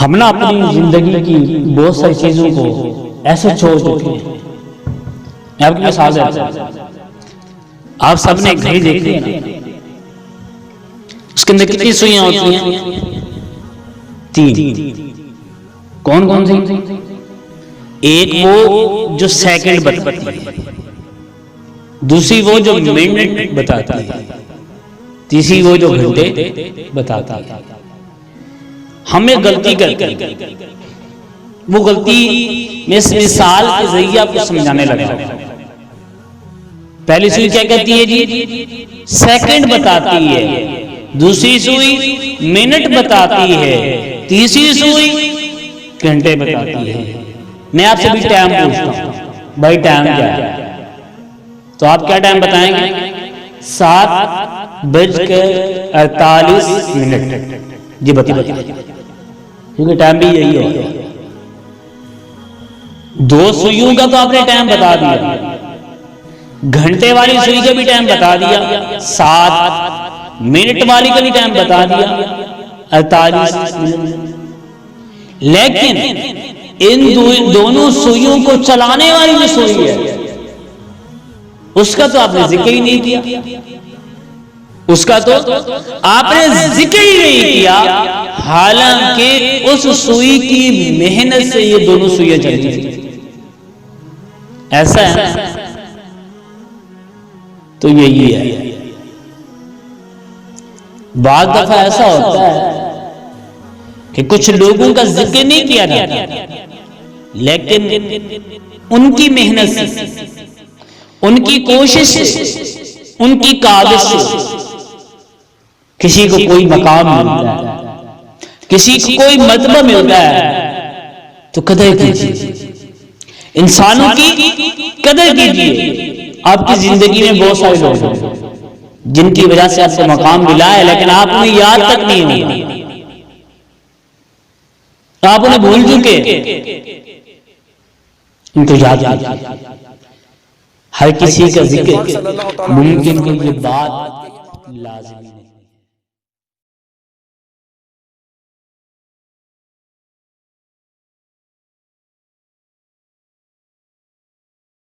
ہم نا اپنی زندگی کی بہت ساری چیزوں کو ایسے چھوڑ چکے ہیں. میں آپ کی مثال دیتا ہوں. آپ سب نے ایک گھڑی دیکھی ہے نا، اس کے اندر کتنی سوئیاں ہوتی ہیں؟ 3. کون کون سی؟ ایک وہ جو سیکنڈ بتاتی ہے، دوسری وہ جو منٹ بتاتی ہے، تیسری وہ جو گھنٹے بتاتی ہے. ہم ایک غلطی کرتے ہیں، وہ غلطی میں اس مثال کے ذریعے آپ کو سمجھانے لگا. پہلی سوئی کیا کہتی ہے جی؟ سیکنڈ بتاتی ہے. دوسری سوئی منٹ بتاتی ہے. تیسری سوئی گھنٹے بتاتی ہے. میں آپ سے بھی ٹائم پوچھتا ہوں، بھائی ٹائم کیا ہے؟ تو آپ کیا ٹائم بتائیں گے؟ 7:48. جی بتائیں، کیونکہ ٹائم بھی یہی ہے. 2 سوئیوں کا تو آپ نے ٹائم بتا دیا، گھنٹے والی سوئی کا بھی ٹائم بتا دیا، 7 منٹ والی کا بھی ٹائم بتا دیا، 48 منٹ. لیکن ان دونوں سوئیوں کو چلانے والی جو سوئی ہے اس کا تو آپ نے ذکر ہی نہیں کیا. اس کا تو آپ نے ذکر ہی نہیں کیا، حالانکہ اس سوئی کی محنت سے یہ دونوں سوئیاں چلی تھی. ایسا ہے تو یہی ہے. بعض دفعہ ایسا ہوتا ہے کہ کچھ لوگوں کا ذکر نہیں کیا جاتا، لیکن ان کی محنت سے، ان کی کوشش سے، ان کی کاوش سے کسی کو کوئی مقام ملتا ہے، کسی کو کوئی مرتبہ ملتا ہے تو قدر کیجیے. انسانوں کی قدر کیجیے. آپ کی زندگی میں بہت سارے لوگ ہیں جن کی وجہ سے آپ کو مقام ملا ہے، لیکن آپ انہیں یاد تک نہیں ہوتا، آپ انہیں بھول چکے. ان کو یاد کیجیے. ہر کسی کا ذکر ممکن کہ یہ بات لازمی